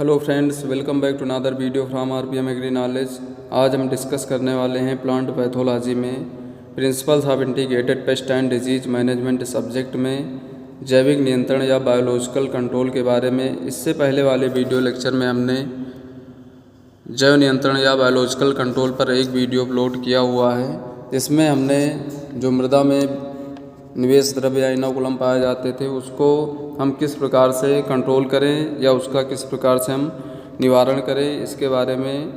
Hello friends, welcome back to another video from RPM agri knowledge. आज हम discuss करने वाले हैं प्लांट पैथोलॉजी में principles of integrated pest and disease management subject में जैविक नियंत्रण या बायोलॉजिकल कंट्रोल के बारे में। इससे पहले वाले वीडियो लेक्चर में हमने जैव नियंत्रण या बायोलॉजिकल कंट्रोल पर एक वीडियो अपलोड किया हुआ है, जिसमें हमने जो मृदा में निवेश द्रव्य या इनोकुलम पाए जाते थे उसको हम किस प्रकार से कंट्रोल करें या उसका किस प्रकार से हम निवारण करें, इसके बारे में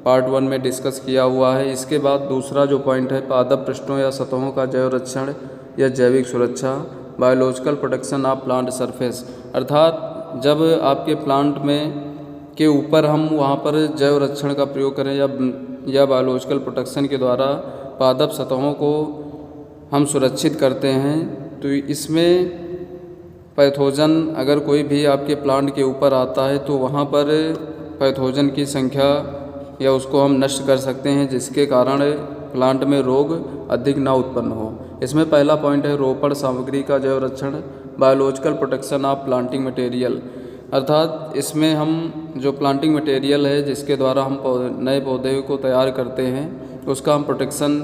पार्ट 1 में डिस्कस किया हुआ है। इसके बाद दूसरा जो पॉइंट है, पादप पृष्ठों या सतहों का जैव रक्षण या जैविक सुरक्षा, biological protection of plant surface, अर्थात जब आपके प्लांट में के ऊपर हम वहाँ पर जैव रक्षण का प्रयोग करें या बायोलॉजिकल प्रोटेक्शन के द्वारा पादप सतहों को हम सुरक्षित करते हैं, तो इसमें पैथोजन अगर कोई भी आपके प्लांट के ऊपर आता है तो वहाँ पर पैथोजन की संख्या या उसको हम नष्ट कर सकते हैं, जिसके कारण प्लांट में रोग अधिक ना उत्पन्न हो। इसमें पहला पॉइंट है रोपण सामग्री का जैव रक्षण, biological protection of planting material, अर्थात इसमें हम जो प्लांटिंग मटेरियल है जिसके द्वारा हम नए पौधे को तैयार करते हैं उसका हम प्रोटेक्शन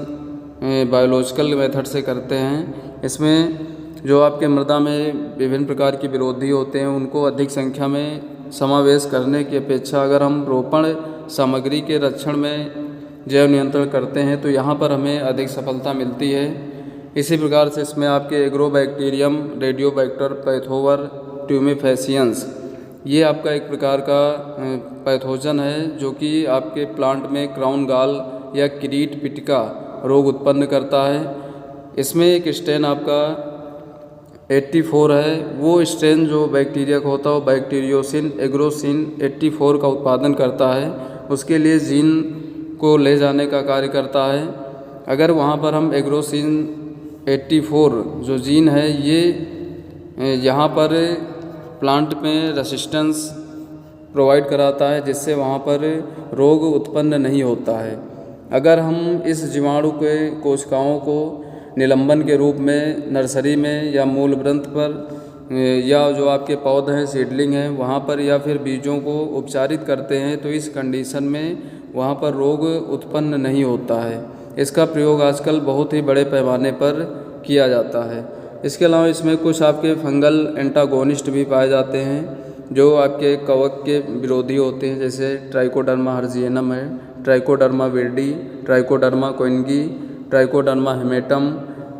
बायोलॉजिकल मेथड से करते हैं। इसमें जो आपके मृदा में विभिन्न प्रकार के विरोधी होते हैं उनको अधिक संख्या में समावेश करने की अपेक्षा अगर हम रोपण सामग्री के रक्षण में जैव नियंत्रण करते हैं तो यहाँ पर हमें अधिक सफलता मिलती है। इसी प्रकार से इसमें आपके एग्रोबैक्टीरियम, रेडियोबैक्टर, पैथोवर, ट्यूमेफेसियंस, ये आपका एक प्रकार का पैथोजन है जो कि आपके प्लांट में क्राउन गॉल या किरीट पिटिका रोग उत्पन्न करता है। इसमें एक स्ट्रेन आपका 84 है, वो स्ट्रेन जो बैक्टीरिया का होता है वो बैक्टीरियोसिन एग्रोसिन 84 का उत्पादन करता है, उसके लिए जीन को ले जाने का कार्य करता है। अगर वहाँ पर हम एग्रोसिन 84 जो जीन है ये यहाँ पर प्लांट में रेसिस्टेंस प्रोवाइड कराता है, जिससे वहाँ पर रोग उत्पन्न नहीं होता है। अगर हम इस जीवाणु के कोशिकाओं को निलंबन के रूप में नर्सरी में या मूल ग्रंथ पर या जो आपके पौधे हैं, सीडलिंग हैं, वहाँ पर या फिर बीजों को उपचारित करते हैं तो इस कंडीशन में वहाँ पर रोग उत्पन्न नहीं होता है। इसका प्रयोग आजकल बहुत ही बड़े पैमाने पर किया जाता है। इसके अलावा इसमें कुछ आपके फंगल एंटागोनिस्ट भी पाए जाते हैं जो आपके कवक के विरोधी होते हैं, जैसे ट्राइकोडर्मा हर्जियनम है, ट्राइकोडर्मा विर्डी, ट्राइकोडर्मा कोइनगी, ट्राइकोडर्मा हेमेटम,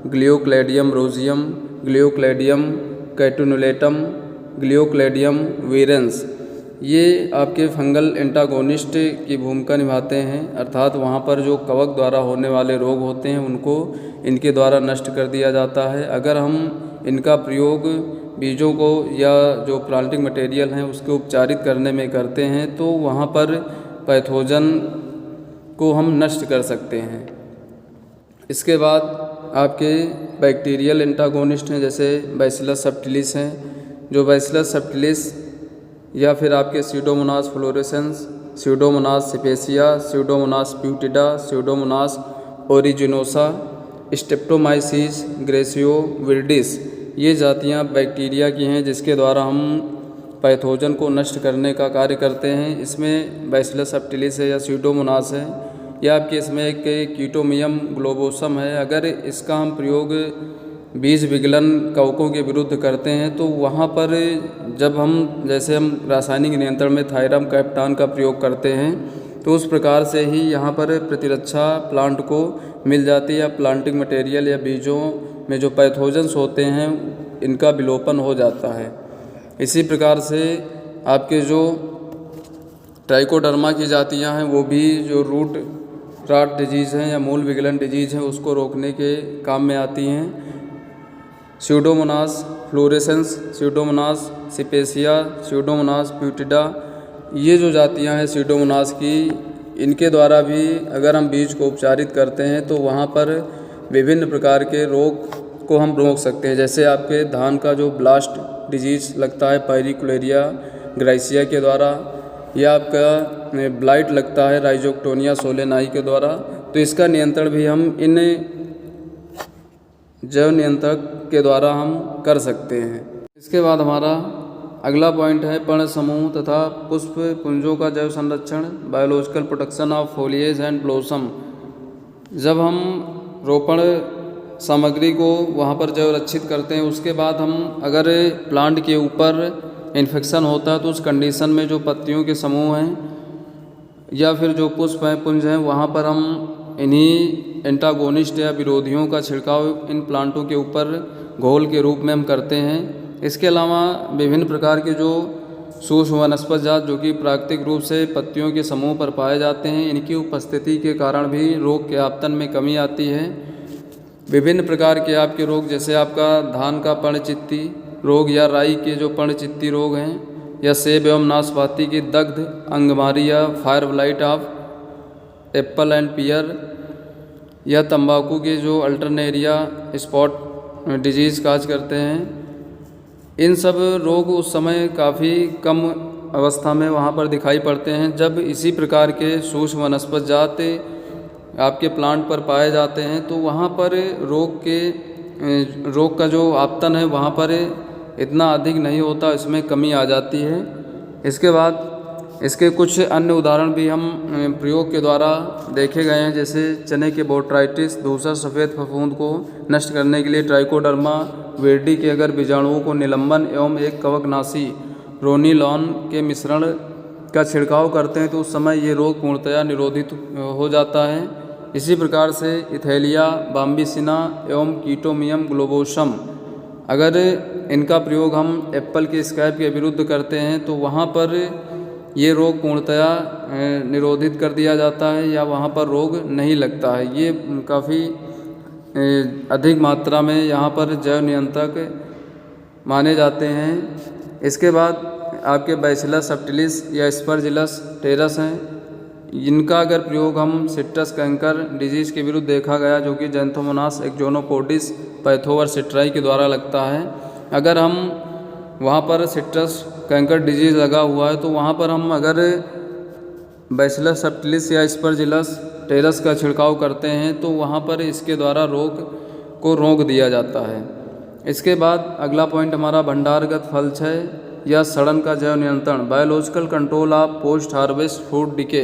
ग्लियोक्लेडियम रोजियम, ग्लियोक्लेडियम कैटुनुलेटम, ग्लियोक्लेडियम वीरेंस, ये आपके फंगल एंटागोनिस्ट की भूमिका निभाते हैं, अर्थात वहाँ पर जो कवक द्वारा होने वाले रोग होते हैं उनको इनके द्वारा नष्ट कर दिया जाता है। अगर हम इनका प्रयोग बीजों को या जो प्लांटिंग मटेरियल हैं उसको उपचारित करने में करते हैं तो वहाँ पर पैथोजन को हम नष्ट कर सकते हैं। इसके बाद आपके बैक्टीरियल एंटागोनिस्ट हैं, जैसे बैसिलस सबटिलिस हैं, जो बैसिलस सबटिलिस या फिर आपके Pseudomonas fluorescens, Pseudomonas cepacia, Pseudomonas putida, Pseudomonas aeruginosa, Streptomyces griseoviridis, ये जातियाँ बैक्टीरिया की हैं जिसके द्वारा हम पैथोजन को नष्ट करने का कार्य करते हैं। इसमें बैसिलस सबटिलिस है या स्यूडोमोनास है या आपके इसमें एक कीटोमियम ग्लोबोसम है। अगर इसका हम प्रयोग बीज विगलन कवकों के विरुद्ध करते हैं तो वहाँ पर जब हम जैसे हम रासायनिक नियंत्रण में थायरम कैप्टान का प्रयोग करते हैं तो उस प्रकार से ही यहाँ पर प्रतिरक्षा प्लांट को मिल जाती है या प्लांटिंग मटेरियल या बीजों में जो पैथोजन्स होते हैं इनका विलोपन हो जाता है। इसी प्रकार से आपके जो ट्राइकोडर्मा की जातियाँ हैं वो भी जो रूट रॉट डिजीज़ हैं या मूल विगलन डिजीज़ हैं उसको रोकने के काम में आती हैं। Pseudomonas fluorescens, Pseudomonas cepacia, Pseudomonas putida, ये जो जातियाँ हैं स्यूडोमोनास की, इनके द्वारा भी अगर हम बीज को उपचारित करते हैं तो वहाँ पर विभिन्न प्रकार के रोग को हम रोक सकते हैं। जैसे आपके धान का जो ब्लास्ट डिजीज़ लगता है पायरिकुलेरिया ग्राइसिया के द्वारा, या आपका ब्लाइट लगता है राइजोक्टोनिया सोलेनाई के द्वारा, तो इसका नियंत्रण भी हम इन जैव नियंत्रक के द्वारा हम कर सकते हैं। इसके बाद हमारा अगला पॉइंट है पर्ण समूह तथा पुष्प पुंजों का जैव संरक्षण, biological protection of foliage and blossom. जब हम रोपण सामग्री को वहाँ पर जैव रक्षित करते हैं, उसके बाद हम अगर प्लांट के ऊपर इन्फेक्शन होता है तो उस कंडीशन में जो पत्तियों के समूह हैं या फिर जो पुष्प हैं, पुंज हैं, वहाँ पर हम इन्हीं एंटागोनिस्ट या विरोधियों का छिड़काव इन प्लांटों के ऊपर घोल के रूप में हम करते हैं। इसके अलावा विभिन्न प्रकार के जो सूक्ष्म वनस्पत जात जो कि प्राकृतिक रूप से पत्तियों के समूह पर पाए जाते हैं, इनकी उपस्थिति के कारण भी रोग के आपतन में कमी आती है। विभिन्न प्रकार के आपके रोग जैसे आपका धान का पर्णचित्ती रोग या राई के जो पर्णचित्ती रोग हैं, या सेब एवं नाशपाती की दग्ध अंगमारी या fire blight of apple and pear, या तंबाकू के जो अल्टरनेरिया स्पॉट डिजीज़ काज करते हैं। इन सब रोग उस समय काफ़ी कम अवस्था में वहाँ पर दिखाई पड़ते हैं जब इसी प्रकार के सूक्ष्म वनस्पत जात आपके प्लांट पर पाए जाते हैं, तो वहाँ पर रोग का जो आपतन है वहाँ पर इतना अधिक नहीं होता, इसमें कमी आ जाती है। इसके बाद इसके कुछ अन्य उदाहरण भी हम प्रयोग के द्वारा देखे गए हैं, जैसे चने के बोट्राइटिस धूसर सफ़ेद फफूंद को नष्ट करने के लिए ट्राइकोडर्मा विरिडी के अगर बीजाणुओं को निलंबन एवं एक कवकनाशी रोनिलॉन के मिश्रण का छिड़काव करते हैं तो उस समय ये रोग पूर्णतया निरोधित हो जाता है। इसी प्रकार से इथेलिया बाम्बिसिना एवं कीटोमियम ग्लोबोसम अगर इनका प्रयोग हम एप्पल के स्कैब के विरुद्ध करते हैं तो वहाँ पर ये रोग पूर्णतया निरोधित कर दिया जाता है या वहाँ पर रोग नहीं लगता है। ये काफ़ी अधिक मात्रा में यहाँ पर जैव नियंत्रक माने जाते हैं। इसके बाद आपके बैसिलस सब्टिलिस या स्पर्जिलस टेरस हैं, इनका अगर प्रयोग हम सिट्रस कैंकर डिजीज़ के विरुद्ध देखा गया जो कि जैंथोमोनास एक्जोनोपोडिस पैथोवर सिट्राई के द्वारा लगता है। अगर हम वहाँ पर सिट्रस कैंकर डिजीज़ लगा हुआ है तो वहाँ पर हम अगर बैसिलस सब्टिलिस या स्पर्जिलस टेरस का छिड़काव करते हैं तो वहाँ पर इसके द्वारा रोग को रोक दिया जाता है। इसके बाद अगला पॉइंट हमारा भंडारगत फल क्षय या सड़न का जैव नियंत्रण, biological control of post harvest food decay.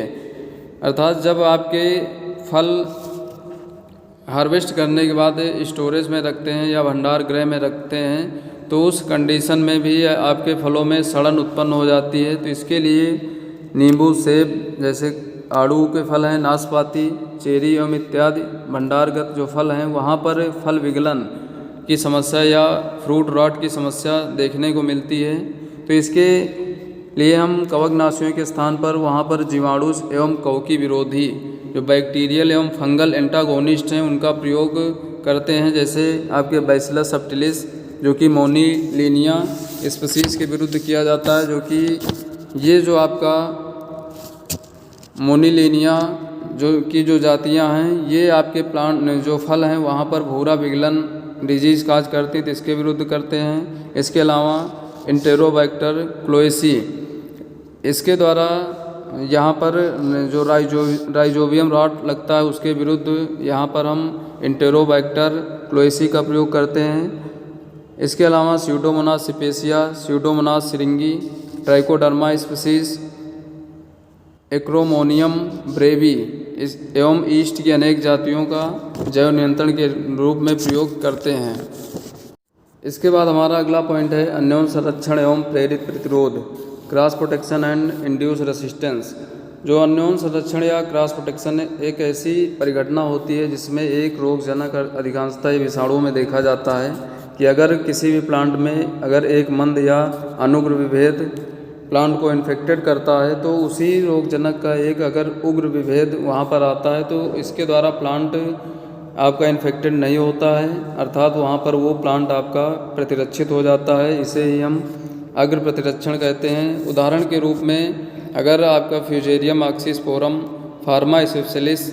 अर्थात जब आपके फल हार्वेस्ट करने के बाद स्टोरेज में रखते हैं या भंडार गृह में रखते हैं तो उस कंडीशन में भी आपके फलों में सड़न उत्पन्न हो जाती है। तो इसके लिए नींबू, सेब जैसे आड़ू के फल हैं, नाशपाती, चेरी एवं इत्यादि भंडारगत जो फल हैं वहाँ पर फल विगलन की समस्या या फ्रूट रॉट की समस्या देखने को मिलती है। तो इसके लिए हम कवकनाशियों के स्थान पर वहाँ पर जीवाणु एवं कवकी विरोधी जो बैक्टीरियल एवं फंगल एंटागोनिस्ट हैं उनका प्रयोग करते हैं, जैसे आपके बैसिलस सब्टिलिस जो कि मोनीलिनिया स्पीसीज के विरुद्ध किया जाता है, जो कि ये जो आपका मोनीलिनिया जो जातियां हैं ये आपके प्लांट जो फल हैं वहाँ पर भूरा विगलन डिजीज़ काज करती है तो इसके विरुद्ध करते हैं। इसके अलावा इंटेरोबैक्टर क्लोएसी इसके द्वारा यहाँ पर जो राइजोबियम रॉट लगता है उसके विरुद्ध यहाँ पर हम इंटेरोबैक्टर क्लोएसी का प्रयोग करते हैं। इसके अलावा Pseudomonas cepacia, Pseudomonas syringae, Trichoderma species, Acremonium breve एवं ईस्ट की अनेक जातियों का जैव नियंत्रण के रूप में प्रयोग करते हैं। इसके बाद हमारा अगला पॉइंट है अन्योन संरक्षण एवं प्रेरित प्रतिरोध, cross protection and induce resistance. जो अन्योन संरक्षण या क्रॉस प्रोटेक्शन एक ऐसी परिघटना होती है जिसमें एक रोगजनक अधिकांशतः विषाणुओं में देखा जाता है कि अगर किसी भी प्लांट में अगर एक मंद या अनुग्र विभेद प्लांट को इन्फेक्टेड करता है तो उसी रोगजनक का एक अगर उग्र विभेद वहाँ पर आता है तो इसके द्वारा प्लांट आपका इन्फेक्टेड नहीं होता है, अर्थात वहाँ पर वो प्लांट आपका प्रतिरक्षित हो जाता है। इसे ही हम अग्र प्रतिरक्षण कहते हैं। उदाहरण के रूप में अगर आपका फ्यूजेरियम ऑक्सीस्पोरम फार्मा स्पेशलिस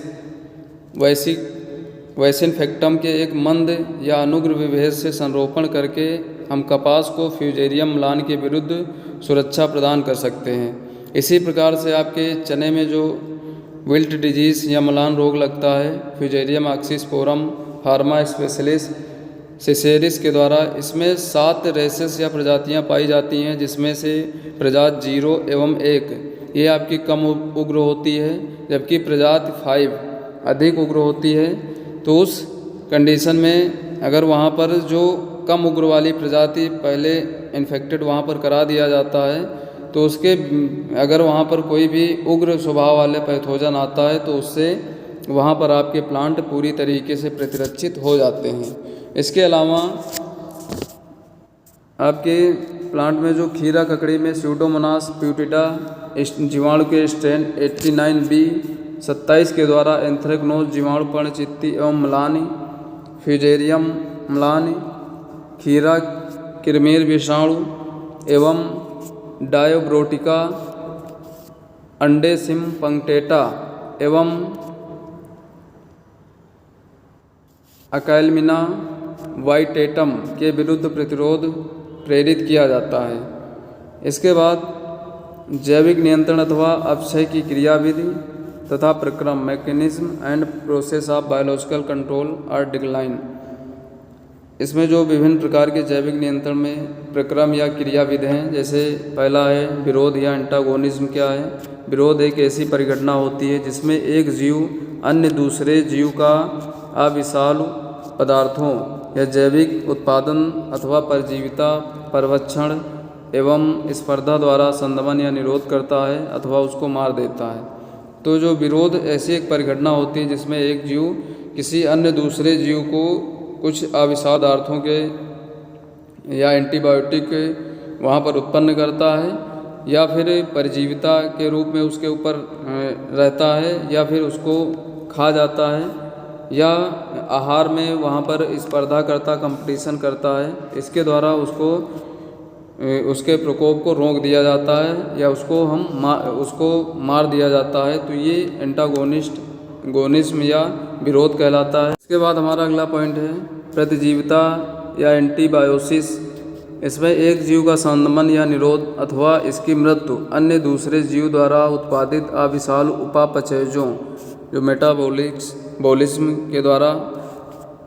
वैसिनफेक्टम के एक मंद या अनुग्र विभेद से संरोपण करके हम कपास को फ्यूजेरियम म्लान के विरुद्ध सुरक्षा प्रदान कर सकते हैं। इसी प्रकार से आपके चने में जो विल्ट डिजीज़ या म्लान रोग लगता है, फ्यूजेरियम ऑक्सीस्पोरम फार्मा स्पेशलिस सेसेरिस के द्वारा। इसमें 7 रेसेस या प्रजातियां पाई जाती हैं, जिसमें से प्रजाति 0 एवं 1 ये आपकी कम उग्र होती है, जबकि प्रजाति 5 अधिक उग्र होती है। तो उस कंडीशन में अगर वहाँ पर जो कम उग्र वाली प्रजाति पहले इन्फेक्टेड वहाँ पर करा दिया जाता है, तो उसके अगर वहाँ पर कोई भी उग्र स्वभाव वाले पैथोजन आता है तो उससे वहाँ पर आपके प्लांट पूरी तरीके से प्रतिरक्षित हो जाते हैं। इसके अलावा आपके प्लांट में जो खीरा ककड़ी में स्यूडोमोनास प्यूटिडा जीवाणु के स्ट्रेन 89B27 के द्वारा एंथ्रेक्नोज जीवाणु पर्णचित्ती एवं म्लानी, फ्यूजेरियम म्लानी, खीरा किरमेर विषाणु एवं डायोब्रोटिका, अंडेसिम पंक्टेटा एवं अकाइलमिना वाइटेटम के विरुद्ध प्रतिरोध प्रेरित किया जाता है। इसके बाद जैविक नियंत्रण अथवा अपक्षय की क्रियाविधि तथा प्रक्रम mechanism and process of biological control are decline. इसमें जो विभिन्न प्रकार के जैविक नियंत्रण में प्रक्रम या क्रियाविधि हैं, जैसे पहला है विरोध या एंटागोनिज्म। क्या है? विरोध एक ऐसी परिघटना होती है जिसमें एक जीव अन्य दूसरे जीव का अविषालु पदार्थों या जैविक उत्पादन अथवा परजीविता परभक्षण एवं स्पर्धा द्वारा संदमन या निरोध करता है अथवा उसको मार देता है। तो जो विरोध ऐसी एक परिघटना होती है जिसमें एक जीव किसी अन्य दूसरे जीव को कुछ अविषालु पदार्थों के या एंटीबायोटिक वहाँ पर उत्पन्न करता है, या फिर परजीविता के रूप में उसके ऊपर रहता है, या फिर उसको खा जाता है, या आहार में वहाँ पर स्पर्धा करता कंपटीशन करता है। इसके द्वारा उसको उसके प्रकोप को रोक दिया जाता है या उसको मार दिया जाता है। तो ये एंटागोनिज्म या विरोध कहलाता है। इसके बाद हमारा अगला पॉइंट है प्रतिजीविता या एंटीबायोसिस। इसमें एक जीव का संदमन या निरोध अथवा इसकी मृत्यु अन्य दूसरे जीव द्वारा उत्पादित अविषालु उपापचयजों जो मेटाबॉलिज्म के द्वारा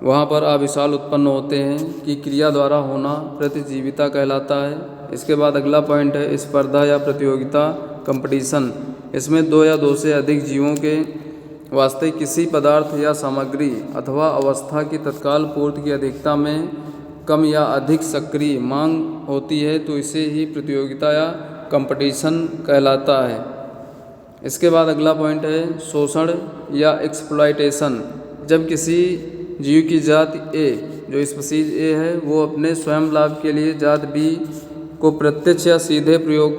वहाँ पर अविषाल उत्पन्न होते हैं की क्रिया द्वारा होना प्रतिजीविता कहलाता है। इसके बाद अगला पॉइंट है स्पर्धा या प्रतियोगिता कंपटीशन। इसमें 2 या 2 से अधिक जीवों के वास्ते किसी पदार्थ या सामग्री अथवा अवस्था की तत्काल पूर्ति की अधिकता में कम या अधिक सक्रिय मांग होती है, तो इसे ही प्रतियोगिता या कंपटीशन कहलाता है। इसके बाद अगला पॉइंट है शोषण या एक्सप्लॉयटेशन। जब किसी जीव की जाति ए जो स्पीशीज ए है वो अपने स्वयं लाभ के लिए जात बी को प्रत्यक्ष या सीधे प्रयोग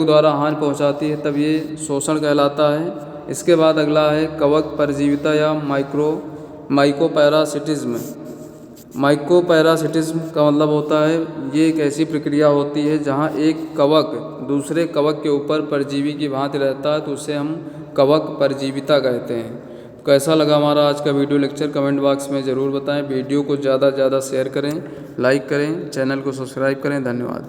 द्वारा हानि पहुंचाती है, तब ये शोषण कहलाता है। इसके बाद अगला है कवक परजीविता या माइकोपैरासिटिज्म। माइकोपैरासिटिज्म का मतलब होता है ये एक ऐसी प्रक्रिया होती है जहां एक कवक दूसरे कवक के ऊपर परजीवी की भांति रहता है, तो उसे हम कवक परजीविता कहते हैं। कैसा लगा हमारा आज का वीडियो लेक्चर कमेंट बॉक्स में ज़रूर बताएं। वीडियो को ज़्यादा से ज़्यादा शेयर करें, लाइक करें, चैनल को सब्सक्राइब करें। धन्यवाद।